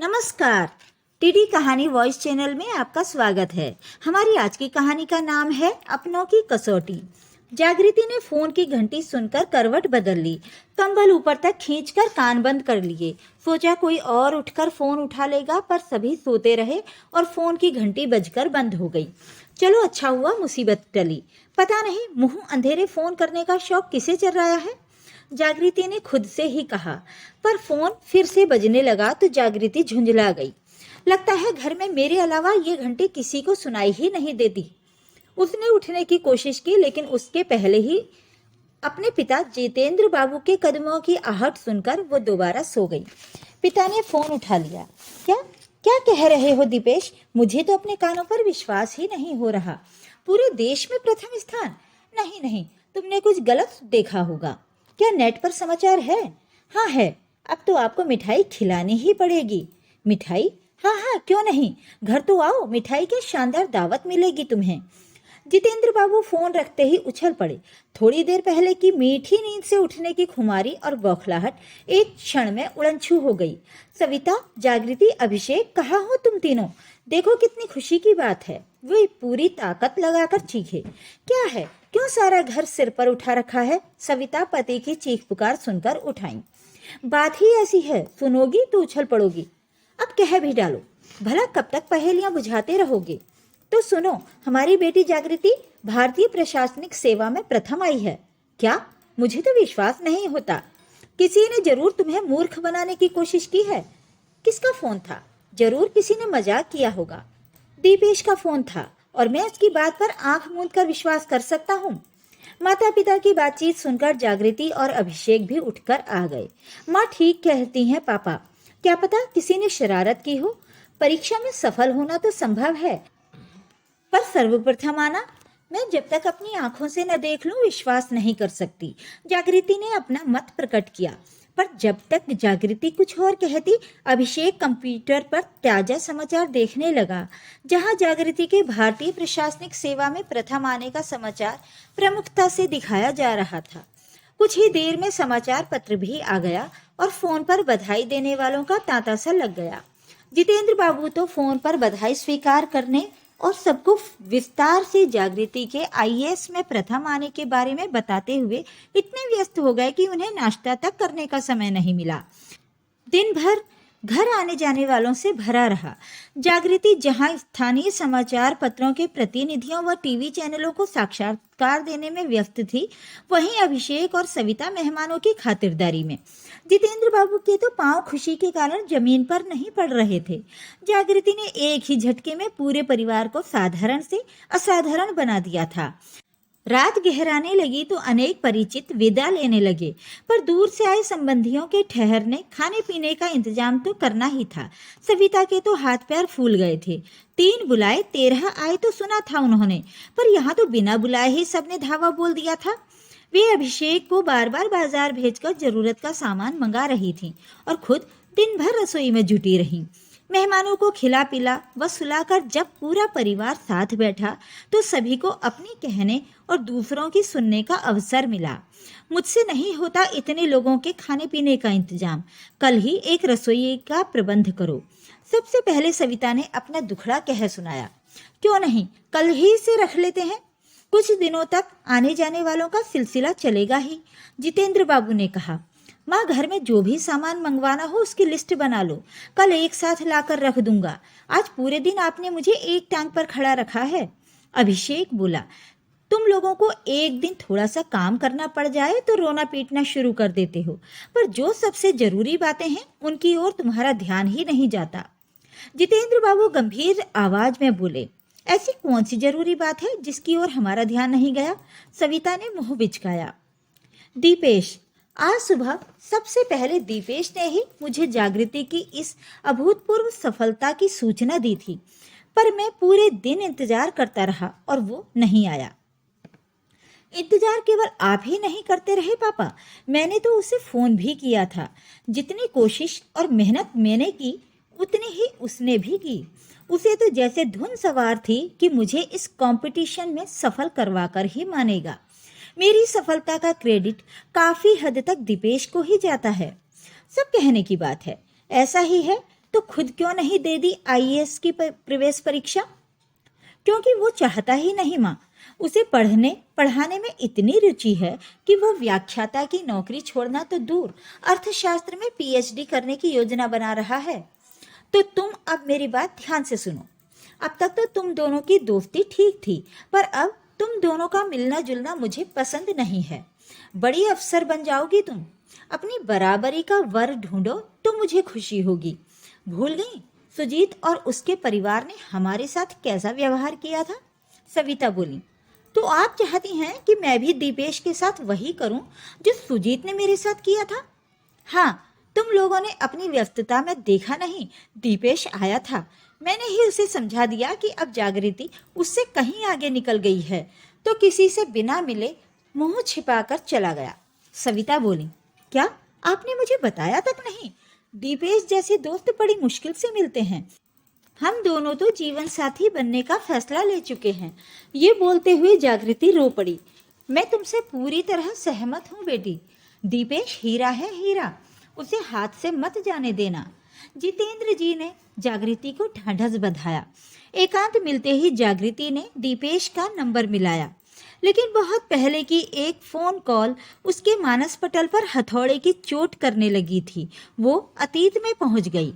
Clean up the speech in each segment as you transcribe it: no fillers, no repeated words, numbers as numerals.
नमस्कार। टीडी कहानी voice channel में आपका स्वागत है। हमारी आज की कहानी का नाम है अपनों की कसौटी। जागृति ने फोन की घंटी सुनकर करवट बदल ली, कंबल ऊपर तक खींचकर कान बंद कर लिए। सोचा कोई और उठकर फोन उठा लेगा, पर सभी सोते रहे और फोन की घंटी बजकर बंद हो गई। चलो अच्छा हुआ मुसीबत टली। पता नहीं मुंह अंधेरे फोन करने का शौक किसे चल रहा है, जागृति ने खुद से ही कहा। पर फोन फिर से बजने लगा तो जागृति झुंझला गई। लगता है घर में मेरे अलावा ये घंटी किसी को सुनाई ही नहीं देती। उसने उठने की कोशिश की, लेकिन उसके पहले ही अपने पिता जितेंद्र बाबू के कदमों की आहट सुनकर वो दोबारा सो गई। पिता ने फोन उठा लिया। क्या क्या कह रहे हो दीपेश? मुझे तो अपने कानों पर विश्वास ही नहीं हो रहा। पूरे देश में प्रथम स्थान? नहीं नहीं, तुमने कुछ गलत देखा होगा। क्या नेट पर समाचार है? हाँ है। अब तो आपको मिठाई खिलानी ही पड़ेगी। मिठाई? हाँ हाँ, क्यों नहीं। घर तो आओ, मिठाई की शानदार दावत मिलेगी तुम्हें। जितेंद्र बाबू फोन रखते ही उछल पड़े। थोड़ी देर पहले की मीठी नींद से उठने की खुमारी और बौखलाहट एक क्षण में उड़नछू हो गई। सविता, जागृति, अभिषेक, कहाँ हो तुम तीनों? देखो कितनी खुशी की बात है। वे पूरी ताकत लगाकर चीखे। क्या है? क्यों सारा घर सिर पर उठा रखा है? सविता पति की चीख पुकार सुनकर उठाई। बात ही ऐसी है, सुनोगी तो उछल पड़ोगी। अब कह भी डालो, भला कब तक पहेलियां बुझाते रहोगे? तो सुनो, हमारी बेटी जागृति भारतीय प्रशासनिक सेवा में प्रथम आई है। क्या? मुझे तो विश्वास नहीं होता। किसी ने जरूर तुम्हें मूर्ख बनाने की कोशिश की है। किसका फोन था? जरूर किसी ने मजाक किया होगा। दीपेश का फोन था, और मैं उसकी बात पर आंख मूंद कर विश्वास कर सकता हूँ। माता पिता की बातचीत सुनकर जागृति और अभिषेक भी उठकर आ गए। माँ ठीक कहती हैं पापा, क्या पता किसी ने शरारत की हो। परीक्षा में सफल होना तो संभव है, पर सर्वप्रथम आना मैं जब तक अपनी आंखों से न देख लूं विश्वास नहीं कर सकती। जागृति ने अपना मत प्रकट किया। पर जब तक जागृति कुछ और कहती, अभिषेक कंप्यूटर पर ताजा समाचार देखने लगा, जहां जागृति के भारतीय प्रशासनिक सेवा में प्रथम आने का समाचार प्रमुखता से दिखाया जा रहा था। कुछ ही देर में समाचार पत्र भी आ गया और फोन पर बधाई देने वालों का तांता सा लग गया। जितेंद्र बाबू तो फोन पर बधाई स्वीकार करने और सबको विस्तार से जागृति के आईएएस में प्रथम आने के बारे में बताते हुए इतने व्यस्त हो गए कि उन्हें नाश्ता तक करने का समय नहीं मिला। दिन भर घर आने जाने वालों से भरा रहा। जागृति जहां स्थानीय समाचार पत्रों के प्रतिनिधियों व टीवी चैनलों को साक्षात्कार देने में व्यस्त थी, वहीं अभिषेक और सविता मेहमानों की खातिरदारी में। जितेंद्र बाबू के तो पांव खुशी के कारण जमीन पर नहीं पड़ रहे थे। जागृति ने एक ही झटके में पूरे परिवार को साधारण से असाधारण बना दिया था। रात गहराने लगी तो अनेक परिचित विदा लेने लगे, पर दूर से आए संबंधियों के ठहरने खाने पीने का इंतजाम तो करना ही था। सविता के तो हाथ पैर फूल गए थे। 3 बुलाए 13 आए तो सुना था उन्होंने, पर यहाँ तो बिना बुलाए ही सबने धावा बोल दिया था। वे अभिषेक को बार बार बाजार भेजकर जरूरत का सामान मंगा रही थी और खुद दिन भर रसोई में जुटी रही। मेहमानों को खिला पिला व सुलाकर जब पूरा परिवार साथ बैठा तो सभी को अपनी कहने और दूसरों की सुनने का अवसर मिला। मुझसे नहीं होता इतने लोगों के खाने पीने का इंतजाम, कल ही एक रसोई का प्रबंध करो। सबसे पहले सविता ने अपना दुखड़ा कह सुनाया। क्यों नहीं, कल ही से रख लेते हैं। कुछ दिनों तक आने जाने वालों का सिलसिला चलेगा ही। जितेंद्र बाबू ने कहा, माँ घर में जो भी सामान मंगवाना हो उसकी लिस्ट बना लो, कल एक साथ लाकर रख दूंगा। आज पूरे दिन आपने मुझे एक टांग पर खड़ा रखा है। अभिषेक बोला, तुम लोगों को एक दिन थोड़ा सा काम करना पड़ जाए तो रोना पीटना शुरू कर देते हो, पर जो सबसे जरूरी बातें हैं उनकी ओर तुम्हारा ध्यान ही नहीं जाता। जितेंद्र बाबू गंभीर आवाज में बोले, ऐसी कौन सी जरूरी बात है जिसकी ओर हमारा ध्यान नहीं गया? सविता ने मुंह बिचकाया। दीपेश, आज सुबह सबसे पहले दीपेश ने ही मुझे जागृति की इस अभूतपूर्व सफलता की सूचना दी थी, पर मैं पूरे दिन इंतजार करता रहा और वो नहीं आया। इंतजार केवल आप ही नहीं करते रहे पापा, मैंने तो उसे फोन भी किया था। जितनी कोशिश और मेहनत मैंने की उतनी ही उसने भी की। उसे तो जैसे धुन सवार थी कि मुझे इस कंपटीशन में सफल करवाकर ही मानेगा। मेरी सफलता का क्रेडिट काफी हद तक दीपेश को ही जाता है। सब कहने की बात है, ऐसा ही है। तो खुद क्यों नहीं दे दी आईएएस की प्रवेश परीक्षा? क्योंकि वो चाहता ही नहीं माँ। उसे पढ़ाने में इतनी रुचि है कि वो व्याख्याता की नौकरी छोड़ना तो दूर, अर्थशास्त्र में पीएचडी करने की योजना बना रहा है। तो तुम अब मेरी बात ध्यान से सुनो। अब तक तो तुम दोनों की दोस्ती ठीक थी, पर अब तुम दोनों का मिलना जुलना मुझे पसंद नहीं है। बड़ी अफसर बन जाओगी तुम। अपनी बराबरी का वर ढूंढो तो मुझे खुशी होगी। भूल गई सुजीत और उसके परिवार ने हमारे साथ कैसा व्यवहार किया था? सविता बोली। तो आप चाहती हैं कि मैं भी दीपेश के साथ वही करूं जो सुजीत ने मेरे साथ किया था? हाँ, तुम लोगों ने अपनी व्यस्तता में देखा नहीं, दीपेश आया था। मैंने ही उसे समझा दिया कि अब जागृति उससे कहीं आगे निकल गई है, तो किसी से बिना मिले मुंह छिपाकर चला गया। सविता बोली। क्या आपने मुझे बताया तक नहीं? दीपेश जैसे दोस्त बड़ी मुश्किल से मिलते हैं। हम दोनों तो जीवन साथी बनने का फैसला ले चुके हैं। ये बोलते हुए जागृति रो पड़ी। मैं तुमसे पूरी तरह सहमत हूँ बेटी। दीपेश हीरा है, हीरा। उसे हाथ से मत जाने देना। जितेंद्र जी ने जागृति को ढांढस बंधाया। एकांत मिलते ही जागृति ने दीपेश का नंबर मिलाया, लेकिन बहुत पहले की एक फोन कॉल उसके मानस पटल पर हथौड़े की चोट करने लगी थी। वो अतीत में पहुंच गई।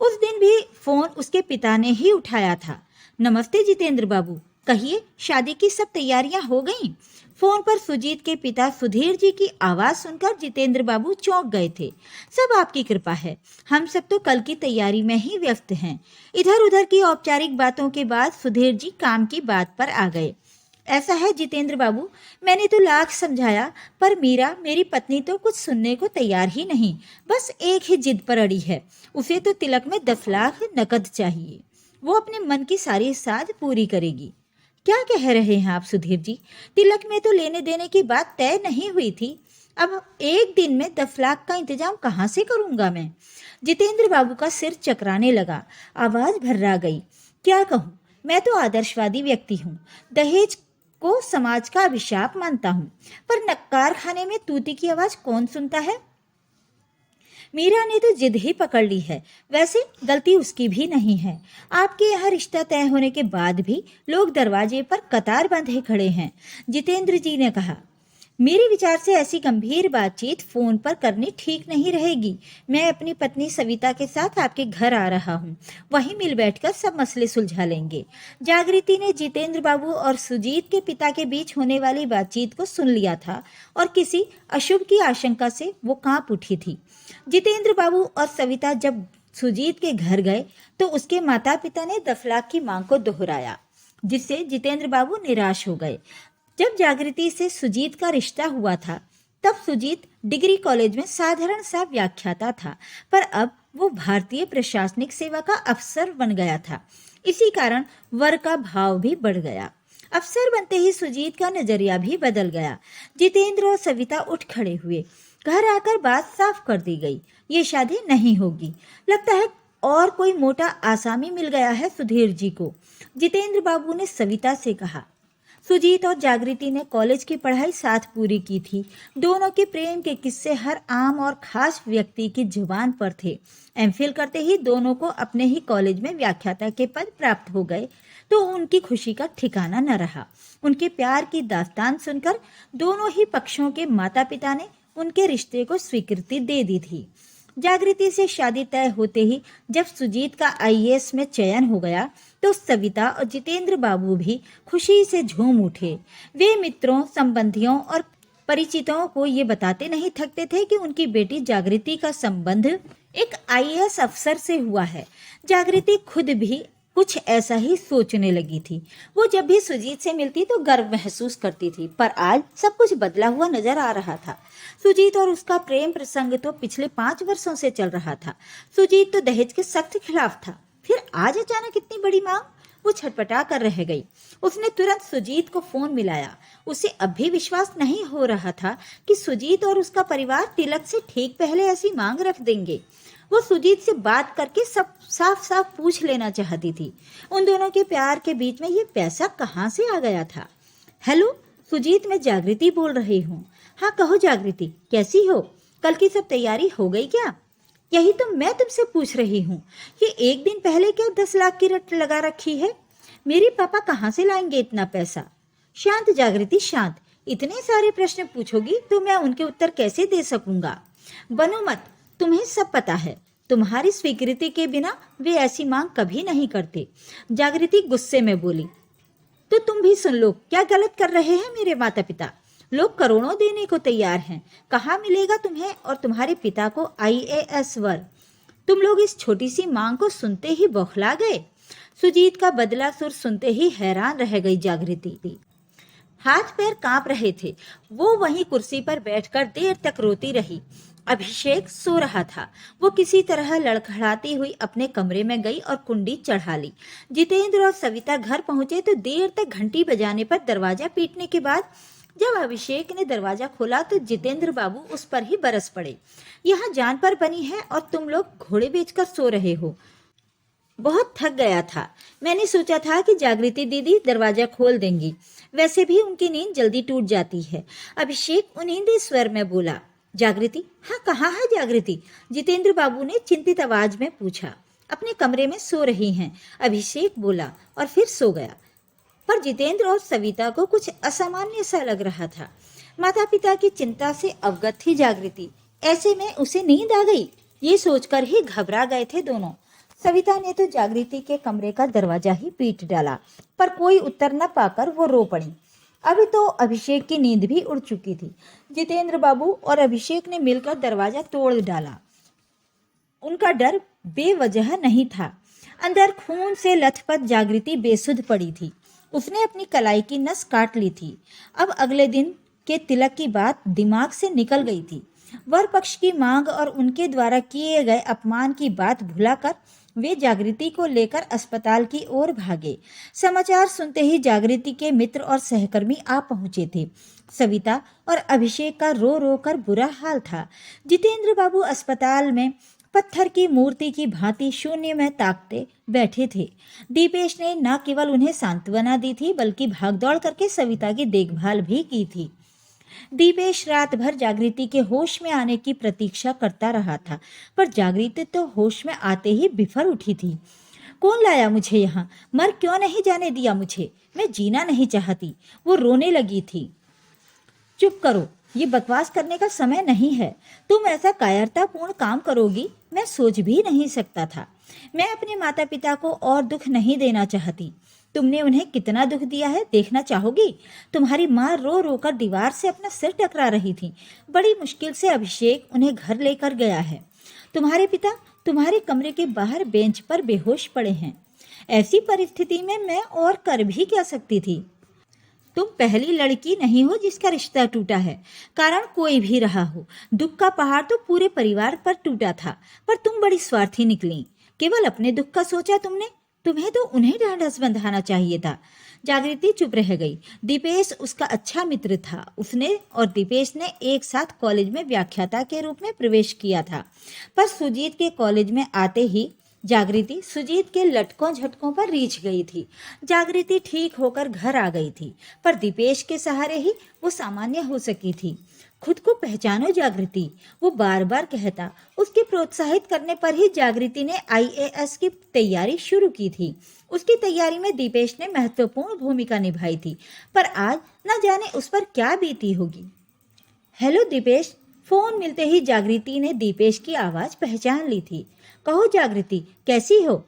उस दिन भी फोन उसके पिता ने ही उठाया था। नमस्ते जितेंद्र बाबू, कहिए शादी की सब तैयारियां हो गईं? फोन पर सुजीत के पिता सुधीर जी की आवाज सुनकर जितेंद्र बाबू चौंक गए थे। सब आपकी कृपा है, हम सब तो कल की तैयारी में ही व्यस्त हैं। इधर उधर की औपचारिक बातों के बाद सुधीर जी काम की बात पर आ गए। ऐसा है जितेंद्र बाबू, मैंने तो लाख समझाया, पर मीरा मेरी पत्नी तो कुछ सुनने को तैयार ही नहीं। बस एक ही जिद पर अड़ी है, उसे तो तिलक में 10 लाख नकद चाहिए। वो अपने मन की सारी साध पूरी करेगी। क्या कह रहे हैं आप सुधीर जी? तिलक में तो लेने देने की बात तय नहीं हुई थी। अब एक दिन में 10 लाख का इंतजाम कहाँ से करूंगा मैं? जितेंद्र बाबू का सिर चकराने लगा, आवाज भर्रा गई। क्या कहूँ, मैं तो आदर्शवादी व्यक्ति हूँ, दहेज को समाज का अभिशाप मानता हूँ, पर नक्कार खाने में तूती की आवाज कौन सुनता है? मीरा ने तो जिद ही पकड़ ली है। वैसे गलती उसकी भी नहीं है। आपके यहाँ रिश्ता तय होने के बाद भी लोग दरवाजे पर कतार बांधे खड़े हैं। जितेंद्र जी ने कहा, मेरे विचार से ऐसी गंभीर बातचीत फोन पर करनी ठीक नहीं रहेगी। मैं अपनी पत्नी सविता के साथ आपके घर आ रहा हूँ, वहीं मिल बैठकर सब मसले सुलझा लेंगे। जागृति ने जितेंद्र बाबू और सुजीत के पिता के बीच होने वाली बातचीत को सुन लिया था और किसी अशुभ की आशंका से वो कांप उठी थी। जितेंद्र बाबू और सविता जब सुजीत के घर गए तो उसके माता पिता ने 10 लाख की मांग को दोहराया, जिससे जितेंद्र बाबू निराश हो गए। जब जागृति से सुजीत का रिश्ता हुआ था तब सुजीत डिग्री कॉलेज में साधारण सा व्याख्याता था, पर अब वो भारतीय प्रशासनिक सेवा का अफसर बन गया था। इसी कारण वर का भाव भी बढ़ गया। अफसर बनते ही सुजीत का नजरिया भी बदल गया। जितेंद्र और सविता उठ खड़े हुए। घर आकर बात साफ कर दी गई, ये शादी नहीं होगी। लगता है और कोई मोटा आसामी मिल गया है सुधीर जी को। जितेंद्र बाबू ने सविता से कहा। सुजीत और जागृति ने कॉलेज की पढ़ाई साथ पूरी की थी। दोनों के प्रेम के किस्से हर आम और खास व्यक्ति की जुबान पर थे। एमफिल करते ही दोनों को अपने ही कॉलेज में व्याख्याता के पद प्राप्त हो गए तो उनकी खुशी का ठिकाना न रहा। उनके प्यार की दास्तान सुनकर दोनों ही पक्षों के माता पिता ने उनके रिश्ते को स्वीकृति दे दी थी। जागृति से शादी तय होते ही जब सुजीत का आईएएस में चयन हो गया तो सविता और जितेंद्र बाबू भी खुशी से झूम उठे। वे मित्रों, संबंधियों और परिचितों को ये बताते नहीं थकते थे कि उनकी बेटी जागृति का संबंध एक आईएएस अफसर से हुआ है। जागृति खुद भी कुछ ऐसा ही सोचने लगी थी। वो जब भी सुजीत से मिलती तो गर्व महसूस करती थी, पर आज सब कुछ बदला हुआ नजर आ रहा था। सुजीत और उसका प्रेम प्रसंग तो पिछले 5 वर्षों से चल रहा था। सुजीत तो दहेज के सख्त खिलाफ था, फिर आज अचानक इतनी बड़ी मांग। वो छटपटा कर रह गई। उसने तुरंत सुजीत को फोन मिलाया। उसे अब भी विश्वास नहीं हो रहा था कि सुजीत और उसका परिवार तिलक से ठीक पहले ऐसी मांग रख देंगे। वो सुजीत से बात करके सब साफ साफ पूछ लेना चाहती थी, उन दोनों के प्यार के बीच में ये पैसा कहाँ से आ गया था। हेलो सुजीत, मैं जागृति बोल रही हूँ। हाँ कहो जागृति, कैसी हो? कल की सब तैयारी हो गई क्या? यही तो मैं तुमसे पूछ रही हूँ। ये एक दिन पहले क्या 10 लाख की रट लगा रखी है? मेरे पापा कहाँ से लाएंगे इतना पैसा? शांत जागृति, शांत। इतने सारे प्रश्न पूछोगी तो मैं उनके उत्तर कैसे दे सकूंगा? बनो मत, तुम्हें सब पता है। तुम्हारी स्वीकृति के बिना वे ऐसी मांग कभी नहीं करते। जागृति गुस्से में बोली। तो तुम भी सुन लो, क्या गलत कर रहे हैं मेरे माता पिता? लोग करोड़ों देने को तैयार हैं। कहाँ मिलेगा तुम्हें और तुम्हारे पिता को IAS वर? तुम लोग इस छोटी सी मांग को सुनते ही बौखला गए। सुजीत का बदला सुर सुनते ही हैरान रह गई जागृति। हाथ पैर कांप रहे थे। वो वहीं कुर्सी पर बैठकर देर तक रोती रही। अभिषेक सो रहा था। वो किसी तरह लड़खड़ाती हुई अपने कमरे में गई और कुंडी चढ़ा ली। जितेंद्र और सविता घर पहुंचे तो देर तक घंटी बजाने पर दरवाजा पीटने के बाद जब अभिषेक ने दरवाजा खोला तो जितेंद्र बाबू उस पर ही बरस पड़े। यहाँ जान पर बनी है और तुम लोग घोड़े बेचकर सो रहे हो। बहुत थक गया था। मैंने सोचा था कि जागृति दीदी दरवाजा खोल देंगी। वैसे भी उनकी नींद जल्दी टूट जाती है। अभिषेक उन्नींदे स्वर में बोला। जागृति, हाँ कहाँ है जागृति? जितेंद्र बाबू ने चिंतित आवाज में पूछा। अपने कमरे में सो रही हैं, अभिषेक बोला और फिर सो गया। पर जितेंद्र और सविता को कुछ असामान्य सा लग रहा था। माता पिता की चिंता से अवगत थी जागृति। ऐसे में उसे नींद आ गई, ये सोचकर ही घबरा गए थे दोनों। सविता ने तो जागृति के कमरे का दरवाजा ही पीट डाला, पर कोई उत्तर न पाकर वो रो पड़ी। अभी तो अभिषेक की नींद भी उड़ चुकी थी। जितेंद्र बाबू और अभिषेक ने मिलकर दरवाजा तोड़ डाला। उनका डर बेवजह नहीं था। अंदर खून से लथपथ जागृति बेसुध पड़ी थी। उसने अपनी कलाई की नस काट ली थी। अब अगले दिन के तिलक की बात दिमाग से निकल गई थी। वर पक्ष की मांग और उनके द्वारा किए गए अपमान की बात भुलाकर वे जागृति को लेकर अस्पताल की ओर भागे। समाचार सुनते ही जागृति के मित्र और सहकर्मी आ पहुंचे थे। सविता और अभिषेक का रो रो कर बुरा हाल था। जितेंद्र बाबू अस्पताल में पत्थर की मूर्ति की भांति शून्य में ताकते बैठे थे। दीपेश ने न केवल उन्हें सांत्वना दी थी बल्कि भागदौड़ करके सविता की देखभाल भी की थी। दीपेश रात भर जागृति के होश में आने की प्रतीक्षा करता रहा था, पर जागृति तो होश में आते ही बिफर उठी थी। कौन लाया मुझे यहाँ? मर क्यों नहीं जाने दिया मुझे? मैं जीना नहीं चाहती। वो रोने लगी थी। चुप करो, ये बकवास करने का समय नहीं है। तुम ऐसा कायरतापूर्ण काम करोगी मैं सोच भी नहीं सकता था। मैं अपने माता पिता को और दुख नहीं देना चाहती। तुमने उन्हें कितना दुख दिया है देखना चाहोगी? तुम्हारी माँ रो रो कर दीवार से अपना सिर टकरा रही थी। बड़ी मुश्किल से अभिषेक उन्हें घर लेकर गया है। तुम्हारे पिता तुम्हारे कमरे के बाहर बेंच पर बेहोश पड़े हैं। ऐसी परिस्थिति में मैं और कर भी क्या सकती थी? तुम पहली लड़की नहीं हो जिसका रिश्ता टूटा है। कारण कोई भी रहा हो, दुख का पहाड़ तो पूरे परिवार पर टूटा था। पर तुम बड़ी स्वार्थी निकली। केवल अपने दुख का सोचा तुमने। तुम्हें तो उन्हें ढांढस बंधाना चाहिए था। जागृति चुप रह गई। दीपेश उसका अच्छा मित्र था। उसने और दीपेश ने एक साथ कॉलेज में व्याख्याता के रूप में प्रवेश किया था। पर सुजीत के कॉलेज में आते ही जागृति सुजीत के लटकों झटकों पर रीछ गई थी। जागृति ठीक होकर घर आ गई थी, पर दीपेश के सहारे ही वो सामान्य हो सकी थी। खुद को पहचानो जागृति, वो बार बार कहता। उसके प्रोत्साहित करने पर ही जागृति ने IAS की तैयारी शुरू की थी। उसकी तैयारी में दीपेश ने महत्वपूर्ण भूमिका निभाई थी, पर आज न जाने उस पर क्या बीती होगी। हेलो दीपेश। फोन मिलते ही जागृति ने दीपेश की आवाज पहचान ली थी। कहो जागृति, कैसी हो?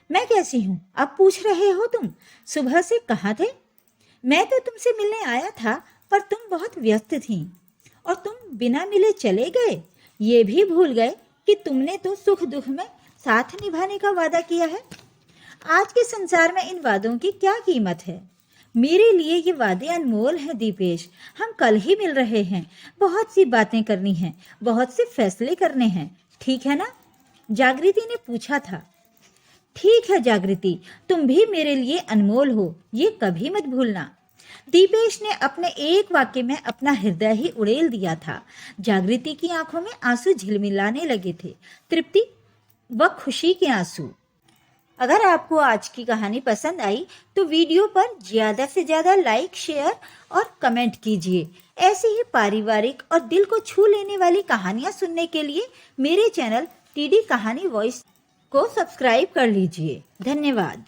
मैं कैसी हूँ अब पूछ रहे हो तुम? सुबह से कहाँ थे? मैं तो तुमसे मिलने आया था, पर तुम बहुत व्यस्त थी और तुम बिना मिले चले गए। ये भी भूल गए कि तुमने तो सुख दुख में साथ निभाने का वादा किया है। आज के संसार में इन वादों की क्या कीमत है? मेरे लिए ये वादे अनमोल हैं दीपेश। हम कल ही मिल रहे हैं। बहुत सी बातें करनी हैं, बहुत से फैसले करने हैं। ठीक है ना? जागृति ने पूछा था। ठीक है जागृति, तुम भी मेरे लिए अनमोल हो, ये कभी मत भूलना। दीपेश ने अपने एक वाक्य में अपना हृदय ही उड़ेल दिया था। जागृति की आंखों में आंसू झिलमिलाने लगे थे, तृप्ति व खुशी के आंसू। अगर आपको आज की कहानी पसंद आई तो वीडियो पर ज्यादा से ज्यादा लाइक, शेयर और कमेंट कीजिए। ऐसी ही पारिवारिक और दिल को छू लेने वाली कहानियां सुनने के लिए मेरे चैनल टीडी कहानी वॉइस को सब्सक्राइब कर लीजिए। धन्यवाद।